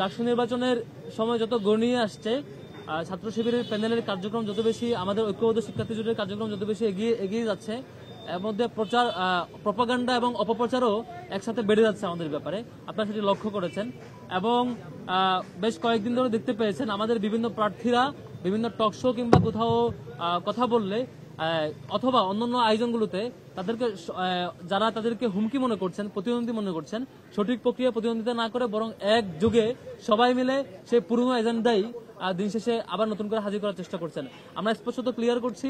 ডাকসু নির্বাচনের সময় যত গড়িয়ে আসছে, ছাত্র শিবিরের প্যানেলের কার্যক্রম যত বেশি, আমাদের ঐক্যবদ্ধ শিক্ষার্থী জোটের কার্যক্রম যত বেশি এগিয়ে যাচ্ছে, এর মধ্যে প্রচার, প্রপাগান্ডা এবং অপপ্রচারও একসাথে বেড়ে যাচ্ছে আমাদের ব্যাপারে। আপনারা সেটি লক্ষ্য করেছেন এবং বেশ কয়েকদিন ধরে দেখতে পেয়েছেন আমাদের বিভিন্ন প্রার্থীরা বিভিন্ন টক শো কিংবা কোথাও কথা বললে অথবা অন্যান্য আয়োজনগুলোতে তাদেরকে যারা তাদেরকে হুমকি মনে করছেন, প্রতিদ্বন্দ্বী মনে করছেন, সঠিক প্রক্রিয়া প্রতিদ্বন্দ্বিতা না করে বরং একযোগে সবাই মিলে সেই পুরনো এজেন্ডাই দিন শেষে আবার নতুন করে হাজির করার চেষ্টা করছেন। আমরা স্পষ্টত ক্লিয়ার করছি,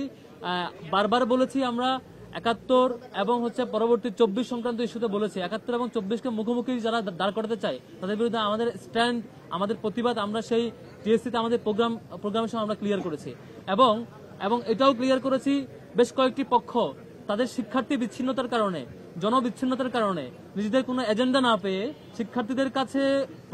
বারবার বলেছি আমরা ৭১ এবং পরবর্তী ২৪ সংক্রান্ত ইস্যুতে বলেছি ৭১ এবং ২৪কে মুখোমুখি যারা দাঁড় করাতে চায় তাদের বিরুদ্ধে আমাদের স্ট্যান্ড, আমাদের প্রতিবাদ আমরা সেই টিএসসিতে আমাদের প্রোগ্রামের সময় আমরা ক্লিয়ার করেছি এবং এটাও ক্লিয়ার করেছি বেশ কয়েকটি পক্ষ তাদের শিক্ষার্থী বিচ্ছিন্নতার কারণে, জনবিচ্ছিন্নতার কারণে নিজেদের কোনো এজেন্ডা না পেয়ে, শিক্ষার্থীদের কাছে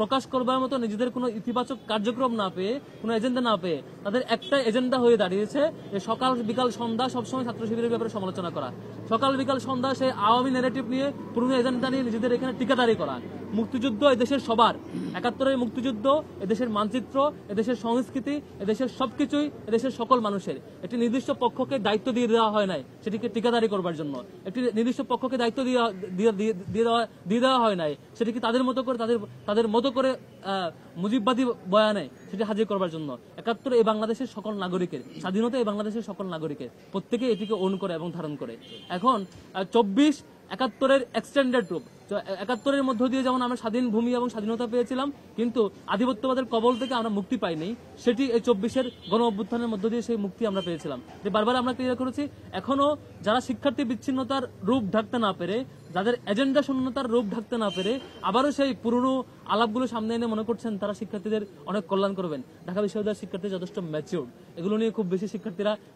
প্রকাশ করবার মতো নিজেদের কোনো ইতিবাচক কার্যক্রম না পেয়ে, কোনো এজেন্ডা না পেয়ে তাদের একটা এজেন্ডা হয়ে দাঁড়িয়েছে যে সকাল বিকাল সন্ধ্যা সবসময় ছাত্র শিবিরের ব্যাপারে সমালোচনা করা, সকাল বিকাল সন্ধ্যা সেই আওয়ামী ন্যারেটিভ নিয়ে, পুরনো এজেন্ডা নিয়ে নিজেদের এখানে টিকাদারি করা। মুক্তিযুদ্ধ এদেশের সবার, ৭১-এর মুক্তিযুদ্ধ এদেশের মানচিত্র, এদেশের সংস্কৃতি, এদেশের সবকিছুই এদেশের সকল মানুষের। একটি নির্দিষ্ট পক্ষকে দায়িত্ব দিয়ে দেওয়া হয় নাই সেটিকে টিকাদারি করবার জন্য, একটি নির্দিষ্ট পক্ষকে দায়িত্ব দিয়ে দেওয়া হয় নাই সেটিকে তাদের মতো করে মুজিববাদী বয়ানে সেটি হাজির করবার জন্য। ৭১ এই বাংলাদেশের সকল নাগরিকের স্বাধীনতা, এই বাংলাদেশের সকল নাগরিকের প্রত্যেকে এটিকে ওন করে এবং ধারণ করে। এখন ২৪ ৭১-এর এক্সটেন্ডেড রূপ। ৭১-এর মধ্য দিয়ে যেমন আমরা স্বাধীন ভূমি এবং স্বাধীনতা পেয়েছিলাম, কিন্তু আধিপত্যবাদের কবল থেকে আমরা মুক্তি পাইনি, সেটি এই ২৪-এর গণ অভ্যুত্থানের মধ্য দিয়ে সেই মুক্তি আমরা পেয়েছিলাম। বারবার আমরা ক্লিয়ার করেছি, এখনো যারা শিক্ষার্থী বিচ্ছিন্নতার রূপ ঢাকতে না পেরে, যাদের এজেন্ডা শূন্যতার রূপ ঢাকতে না পেরে আবারও সেই পুরনো আলাপগুলো সামনে এনে মনে করছেন তারা শিক্ষার্থীদের অনেক কল্যাণ করবেন। ঢাকা বিশ্ববিদ্যালয়ের শিক্ষার্থী যথেষ্ট ম্যাচিউর, এগুলো নিয়ে খুব বেশি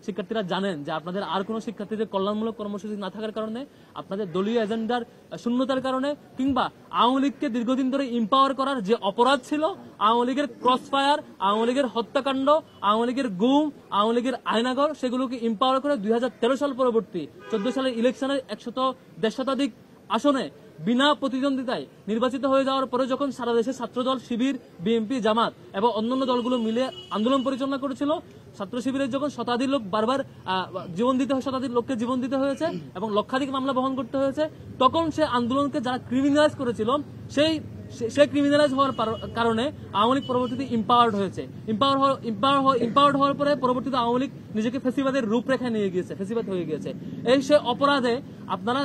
শিক্ষার্থীরা জানেন যে আপনাদের আর কোনো শিক্ষার্থীদের কল্যাণমূলক কর্মসূচি না থাকার কারণে, আপনাদের দলীয় এজেন্ডার শূন্যতার কারণে, কিংবা আওয়ামী লীগকে দীর্ঘদিন ধরে ইম্পাওয়ার করার যে অপরাধ ছিল, আওয়ামী লীগের ক্রস ফায়ার, আওয়ামী লীগের হত্যাকাণ্ড, আওয়ামী লীগের গুম, আওয়ামী লীগের আয়নাঘর, সেগুলোকে ইম্পাওয়ার করে ২০১৩ সাল পরবর্তী ১৪ সালের ইলেকশনের ১০০ শতাধিক আসনে বিনা প্রতিদ্বন্দ্বিতায় নির্বাচিত হয়ে যাওয়ার পরে যখন সারা দেশে ছাত্রদল, শিবির, বিএনপি, জামাত এবং অন্যান্য দলগুলো মিলে আন্দোলন পরিচালনা করেছিল, ছাত্র শিবিরের যখন শতাধিক লোক বারবার শতাধিক লোককে জীবন দিতে হয়েছে এবং লক্ষাধিক মামলা বহন করতে হয়েছে, তখন সে আন্দোলনকে যারা ক্রিমিনালাইজ করেছিল সেই ক্রিমিনালাইজ হওয়ার কারণে আওয়ামী লীগ পরবর্তীতে ইম্পাওয়ার্ড হয়েছে। ইম্পাওয়ার্ড হওয়ার পরে পরবর্তীতে আওয়ামী লীগ নিজেকে ফেসিবাদের রূপরেখায় নিয়ে গিয়েছে, ফেসিবাদ হয়ে গিয়েছে। এই সে অপরাধে আপনারা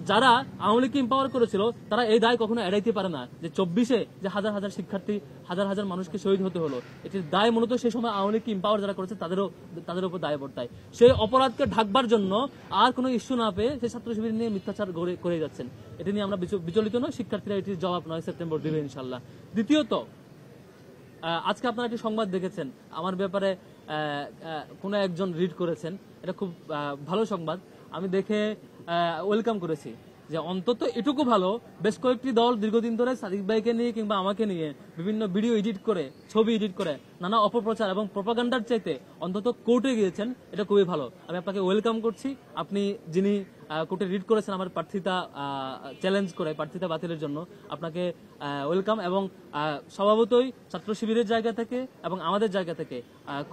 যারা আওয়ামী লীগকে ইম্পাওয়ার করেছিল তারা এই দায় কখনো এড়াইতে পারে না যে ২৪-এ যে হাজার হাজার শিক্ষার্থী, হাজার হাজার মানুষকে শহীদ হতে হলো, এটির দায় মূলত সেই সময় আওয়ামী লীগকে ইম্পাওয়ার যারা করেছে তাদের উপর দায় বর্তায়। সেই অপরাধকে ঢাকবার জন্য আর কোনো ইস্যু না পেয়ে সেই ছাত্র শিবির নিয়ে মিথ্যাচার করে যাচ্ছেন। এটি নিয়ে আমরা বিচলিত নয়, শিক্ষার্থীরা এটির জবাব ৯ সেপ্টেম্বর দেবে ইনশাল্লাহ। দ্বিতীয়ত, আজকে আপনারা একটি সংবাদ দেখেছেন আমার ব্যাপারে, কোনো একজন রিড করেছেন, এটা খুব ভালো সংবাদ, আমি দেখে ওয়েলকাম করেছি যে অন্তত এটুকু ভালো, বেশ কয়েকটি দল দীর্ঘদিন ধরে সাদিক ভাইকে নিয়ে কিংবা আমাকে নিয়ে বিভিন্ন ভিডিও এডিট করে, ছবি এডিট করে, নানা অপপ্রচার এবং প্রপাগান্ডার চাইতে অন্তত কোর্টে গিয়েছেন, এটা খুবই ভালো। আমি আপনাকে ওয়েলকাম করছি। আপনি যিনি কোর্টে রিড করেছেন আমার প্রার্থিতা চ্যালেঞ্জ করে প্রার্থিতা বাতিলের জন্য, আপনাকে ওয়েলকাম। এবং স্বভাবতই ছাত্র শিবিরের জায়গা থেকে এবং আমাদের জায়গা থেকে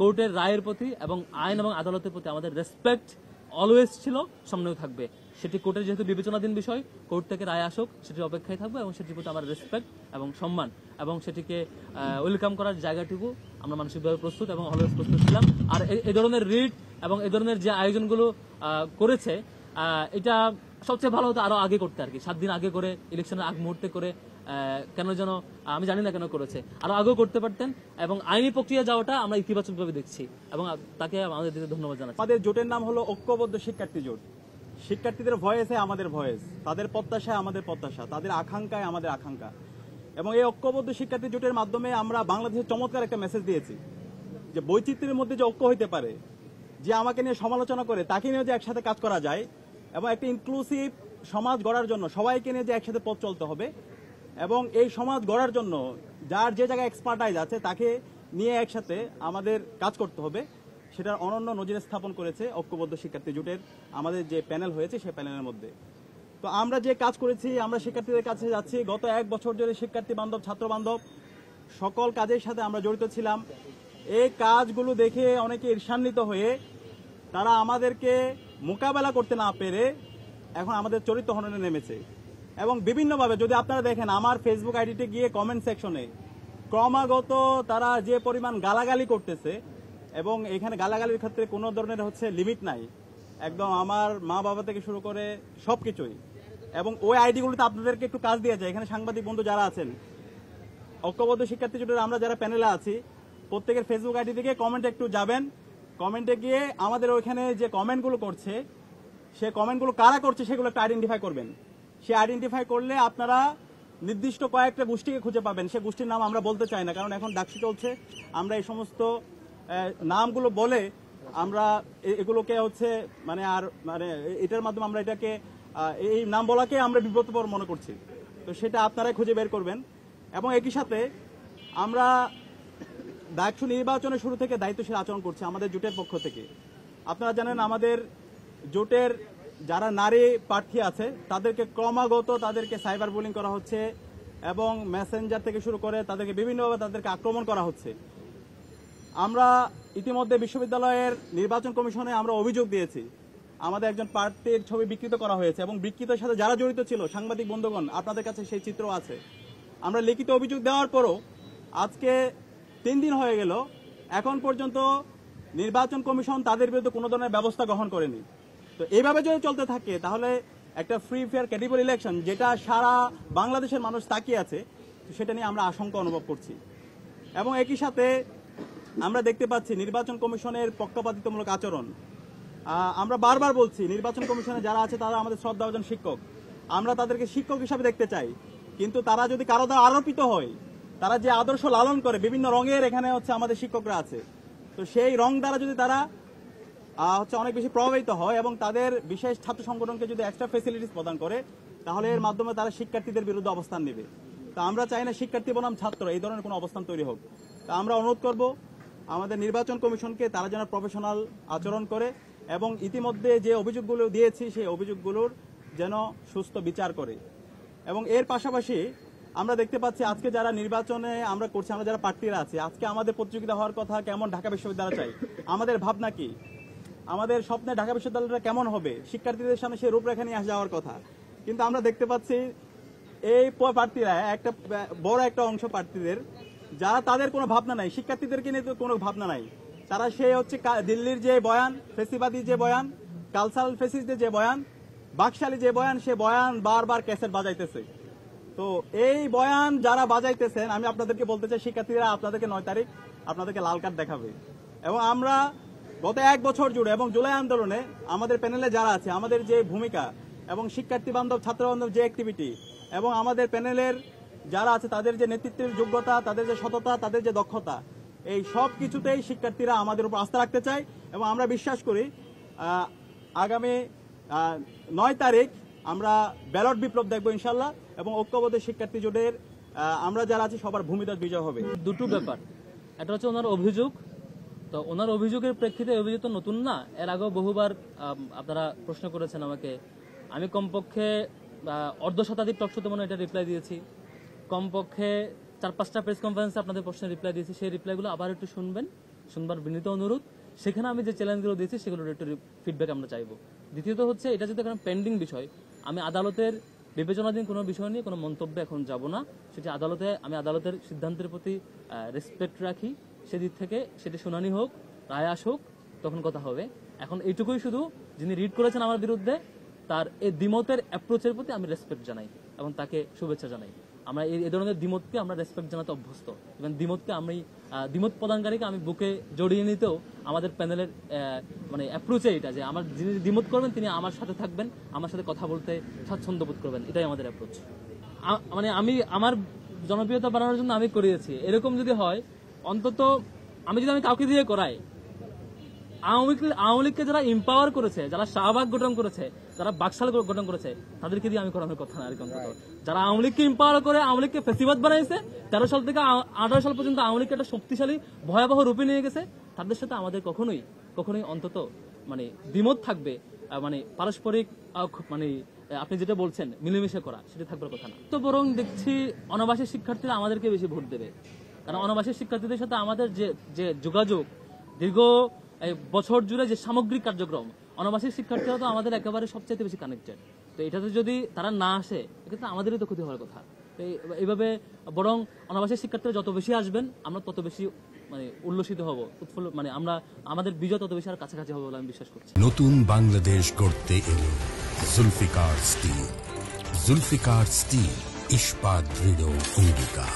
কোর্টের রায়ের প্রতি এবং আইন এবং আদালতের প্রতি আমাদের রেসপেক্ট অলওয়েজ ছিল, সামনেও থাকবে। সেটি কোর্টের যেহেতু বিবেচনাধীন বিষয়, কোর্ট থেকে রায় আসুক সেটির অপেক্ষায় থাকবে এবং সেটির প্রতি আমার রেসপেক্ট এবং সম্মান এবং সেটিকে ওয়েলকাম করার জায়গাটুকু আমরা মানসিকভাবে প্রস্তুত এবং অলওয়েজ প্রস্তুত ছিলাম। আর এই ধরনের রিড এবং এই ধরনের যে আয়োজনগুলো করেছে, এটা সবচেয়ে ভালো হতো আরো আগে করতে, আর কি ৭ দিন আগে করে, ইলেকশনের আগ মুহূর্তে করে, কেন যেন আমি জানি না কেন করেছে, আরো আগেও করতে পারতেন। এবং আইনি প্রক্রিয়া যাওয়াটা আমরা ইতিবাচকভাবে দেখছি এবং তাকে আমাদের দিকে ধন্যবাদ জানাচ্ছি। আমাদের জোটের নাম হলো ঐক্যবদ্ধ শিক্ষার্থী জোট। শিক্ষার্থীদের ভয়েসে আমাদের ভয়েস, তাদের প্রত্যাশায় আমাদের প্রত্যাশা, তাদের আকাঙ্ক্ষায় আমাদের আকাঙ্ক্ষা। এবং এই ঐক্যবদ্ধ শিক্ষার্থী জোটের মাধ্যমে আমরা বাংলাদেশের চমৎকার একটা মেসেজ দিয়েছি যে বৈচিত্র্যের মধ্যে যে ঐক্য হইতে পারে, যে আমাকে নিয়ে সমালোচনা করে তাকে নিয়ে যে একসাথে কাজ করা যায়, এবং একটা ইনক্লুসিভ সমাজ গড়ার জন্য সবাইকে নিয়ে যে একসাথে পথ চলতে হবে, এবং এই সমাজ গড়ার জন্য যার যে জায়গায় এক্সপার্টাইজ আছে তাকে নিয়ে একসাথে আমাদের কাজ করতে হবে, সেটার অনন্য নজির স্থাপন করেছে ঐক্যবদ্ধ শিক্ষার্থী জোটের আমাদের যে প্যানেল হয়েছে সেই প্যানেলের মধ্যে। তো আমরা যে কাজ করেছি, আমরা শিক্ষার্থীদের কাছে যাচ্ছি, গত ১ বছর ধরে শিক্ষার্থী বান্ধব, ছাত্র বান্ধব সকল কাজের সাথে আমরা জড়িত ছিলাম। এই কাজগুলো দেখে অনেকে ঈর্ষান্বিত হয়ে তারা আমাদেরকে মোকাবেলা করতে না পেরে এখন আমাদের চরিত্র হননে নেমেছে। এবং বিভিন্নভাবে যদি আপনারা দেখেন আমার ফেসবুক আইডিতে গিয়ে কমেন্ট সেকশনে ক্রমাগত তারা যে পরিমাণ গালাগালি করতেছে, এবং এখানে গালাগালির ক্ষেত্রে কোনো ধরনের লিমিট নাই, একদম আমার মা বাবা থেকে শুরু করে সবকিছুই। এবং ওই আইডিগুলোতে আপনাদেরকে একটু কাজ দিয়ে যায়, এখানে সাংবাদিক বন্ধু যারা আছেন, ঐক্যবদ্ধ শিক্ষার্থী জোটের আমরা যারা প্যানেলে আছি, প্রত্যেকের ফেসবুক আইডি থেকে কমেন্টে একটু যাবেন, কমেন্টে গিয়ে আমাদের ওইখানে যে কমেন্টগুলো করছে সে কমেন্টগুলো কারা করছে সেগুলো একটু আইডেন্টিফাই করবেন। সে আইডেন্টিফাই করলে আপনারা নির্দিষ্ট কয়েকটা গোষ্ঠীকে খুঁজে পাবেন। সে গোষ্ঠীর নাম আমরা বলতে চাই না, কারণ এখন ডাকসু চলছে। আমরা এই সমস্ত নামগুলো বলে আমরা এগুলোকে মানে এটার মাধ্যমে আমরা এটাকে এই নাম বলাকে আমরা বিব্রতকর মনে করছি। তো সেটা আপনারাই খুঁজে বের করবেন। এবং একই সাথে আমরা ডাকসু নির্বাচনের শুরু থেকে দায়িত্বশীল আচরণ করছি আমাদের জোটের পক্ষ থেকে। আপনারা জানেন আমাদের জোটের যারা নারী প্রার্থী আছে তাদেরকে ক্রমাগত তাদেরকে সাইবার বুলিং করা হচ্ছে, এবং মেসেঞ্জার থেকে শুরু করে তাদেরকে বিভিন্নভাবে তাদেরকে আক্রমণ করা হচ্ছে। আমরা ইতিমধ্যে বিশ্ববিদ্যালয়ের নির্বাচন কমিশনে আমরা অভিযোগ দিয়েছি, আমাদের একজন প্রার্থীর ছবি বিকৃত করা হয়েছে, এবং বিকৃতের সাথে যারা জড়িত ছিল সাংবাদিক বন্ধুগণ আপনাদের কাছে সেই চিত্র আছে। আমরা লিখিত অভিযোগ দেওয়ার পরও আজকে 3 দিন হয়ে গেল, এখন পর্যন্ত নির্বাচন কমিশন তাদের বিরুদ্ধে কোনো ধরনের ব্যবস্থা গ্রহণ করেনি। তো এইভাবে যদি চলতে থাকে তাহলে একটা ফ্রি ফেয়ার ক্রেডিবল ইলেকশন, যেটা সারা বাংলাদেশের মানুষ তাকিয়ে আছে, সেটা নিয়ে আমরা আশঙ্কা অনুভব করছি। এবং একই সাথে আমরা দেখতে পাচ্ছি নির্বাচন কমিশনের পক্ষপাতিত্বমূলক আচরণ। আমরা বারবার বলছি নির্বাচন কমিশনে যারা আছে তারা আমাদের শ্রদ্ধাভাজন শিক্ষক, আমরা তাদেরকে শিক্ষক হিসাবে দেখতে চাই। কিন্তু তারা যদি কারো দ্বারা আরোপিত হয়, তারা যে আদর্শ লালন করে, বিভিন্ন রঙের এখানে আমাদের শিক্ষকরা আছে, তো সেই রং দ্বারা যদি তারা অনেক বেশি প্রভাবিত হয় এবং তাদের বিশেষ ছাত্র সংগঠনকে যদি এক্সট্রা ফেসিলিটিস প্রদান করে, তাহলে এর মাধ্যমে তারা শিক্ষার্থীদের বিরুদ্ধে অবস্থান নেবে। তা আমরা চাই না শিক্ষার্থী বনাম ছাত্র এই ধরনের কোনো অবস্থান তৈরি হোক। তা আমরা অনুরোধ করব আমাদের নির্বাচন কমিশনকে তারা যেন প্রফেশনাল আচরণ করে, এবং ইতিমধ্যে যে অভিযোগগুলো দিয়েছি সেই অভিযোগগুলোর যেন সুস্থ বিচার করে। এবং এর পাশাপাশি আমরা দেখতে পাচ্ছি আজকে যারা নির্বাচনে আমরা করছি, আমরা যারা প্রার্থীরা আছি, আজকে আমাদের প্রতিযোগিতা হওয়ার কথা কেমন ঢাকা বিশ্ববিদ্যালয় চাই, আমাদের ভাবনা কি, আমাদের স্বপ্নে ঢাকা বিশ্ববিদ্যালয়টা কেমন হবে, শিক্ষার্থীদের সামনে সেই রূপরেখা নিয়ে আসা যাওয়ার কথা। কিন্তু আমরা দেখতে পাচ্ছি এই প্রার্থীরা একটা বড় একটা অংশ প্রার্থীদের যারা তাদের কোনো ভাবনা নাই, শিক্ষার্থীদেরকে নিয়ে কোনো ভাবনা নাই। তারা সে দিল্লির যে বয়ান, ফেসিবাদী যে বয়ান, কালচারাল ফেসিসদের যে বয়ান, বাকশালী যে বয়ান, সে বয়ান বারবার ক্যাসেট বাজাইতেছে। তো এই বয়ান যারা বাজাইতেছেন, আমি আপনাদেরকে বলতে চাই শিক্ষার্থীরা আপনাদেরকে 9 তারিখ আপনাদেরকে লাল কার্ড দেখাবে। এবং আমরা গত 1 বছর জুড়ে এবং জুলাই আন্দোলনে আমাদের প্যানেলে যারা আছে, আমাদের যে ভূমিকা এবং শিক্ষার্থী বান্ধব ছাত্র বান্ধব যে অ্যাক্টিভিটি, এবং আমাদের প্যানেলের যারা আছে তাদের যে নেতৃত্বের যোগ্যতা, তাদের যে সততা, তাদের যে দক্ষতা, এই সব কিছুতেই শিক্ষার্থীরা আমাদের উপর আস্থা রাখতে চায়। এবং আমরা বিশ্বাস করি আগামী 9 তারিখ আমরা ব্যালট বিপ্লব দেখবো ইনশাল্লাহ, এবং ঐক্যবদ্ধ শিক্ষার্থী জোটের আমরা যারা আছি সবার ভূমিদল বিজয় হবে। দুটো ব্যাপার, একটা হচ্ছে ওনার অভিযোগ, তো ওনার অভিযোগের প্রেক্ষিতে অভিযোগ তো নতুন না, এর আগেও বহুবার আপনারা প্রশ্ন করেছেন আমাকে। আমি কমপক্ষে অর্ধ শতাধিক টকশোতে মনে এটা রিপ্লাই দিয়েছি, কমপক্ষে 4-5টা প্রেস কনফারেন্সে আপনাদের প্রশ্নের রিপ্লাই দিয়েছি। সেই রিপ্লাইগুলো আবার একটু শুনবার বিনীত অনুরোধ। সেখানে আমি যে চ্যালেঞ্জগুলো দিয়েছি সেগুলোর একটু ফিডব্যাক আমরা চাইবো। দ্বিতীয়ত হচ্ছে এটা যদি এখন পেন্ডিং বিষয়, আমি আদালতের বিবেচনাধীন কোনো বিষয় নিয়ে কোনো মন্তব্যে এখন যাব না। সেটি আমি আদালতের সিদ্ধান্তের প্রতি রেসপেক্ট রাখি। সেদিক থেকে সেটি শুনানি হোক, রায় আসুক, তখন কথা হবে। এখন এইটুকুই শুধু, যিনি রিড করেছেন আমার বিরুদ্ধে, তার এই দ্বিমতের অ্যাপ্রোচের প্রতি আমি রেসপেক্ট জানাই এবং তাকে শুভেচ্ছা জানাই। আমরা এই ধরনের দ্বিমতকে আমরা রেসপেক্ট জানাতে অভ্যস্ত, এবং দ্বিমত প্রদানকারীকে আমি বুকে জড়িয়ে নিতেও আমাদের প্যানেলের মানে অ্যাপ্রোচে এটা, যে আমার যিনি দ্বিমত করবেন তিনি আমার সাথে থাকবেন, আমার সাথে কথা বলতে স্বাচ্ছন্দ্য বোধ করবেন, এটাই আমাদের অ্যাপ্রোচ। মানে আমি আমার জনপ্রিয়তা বাড়ানোর জন্য আমি করিয়েছি, এরকম যদি হয়, অন্তত আমি কাউকে দিয়ে করাই, আওয়ামী লীগকে যারা এম্পাওয়ার করেছে, যারা শাহবাগ গঠন করেছে, যারা বাকশাল গঠন করেছে, তাদেরকে দিয়ে আমি করানোর কথা না। আর অন্তত যারা আওয়ামী লীগকে এম্পাওয়ার করে আওয়ামী লীগকে ফেসিবাদ বানাইছে, 13 সাল থেকে 18 সাল পর্যন্ত আওয়ামী লীগকে একটা শক্তিশালী ভয়াবহ রূপে নিয়ে গেছে, তাদের সাথে আমাদের কখনোই অন্তত মানে দ্বিমত থাকবে, মানে পারস্পরিক মানে আপনি যেটা বলছেন মিলেমিশে করা, সেটা থাকবার কথা না। তো বরং দেখছি অনাবাসী শিক্ষার্থীরা আমাদেরকে বেশি ভোট দেবে। কারণ অনাবাসিক শিক্ষার্থীদের সাথে আমাদের যে যোগাযোগ দীর্ঘ বছর জুড়ে যে সামগ্রিক কার্যক্রম, অনাবাসিক শিক্ষার্থীরা তো আমাদের একেবারে সবচেয়ে বেশি কানেক্টেড। তো এটাতে যদি তারা না আসে, এক্ষেত্রে আমাদেরই তো ক্ষতি হওয়ার কথা। তো এইভাবে বরং অনাবাসিক শিক্ষার্থীরা যত বেশি আসবেন, আমরা তত বেশি উল্লসিত হব, উৎফুল্ল, আমরা আমাদের বিজয় তত বেশি আর কাছাকাছি হবে বলে আমি বিশ্বাস করছি। নতুন বাংলাদেশ গড়তে এলো জুলফিকার স্টিল। জুলফিকার স্টিল, ইস্পাত দৃঢ় অঙ্গীকার।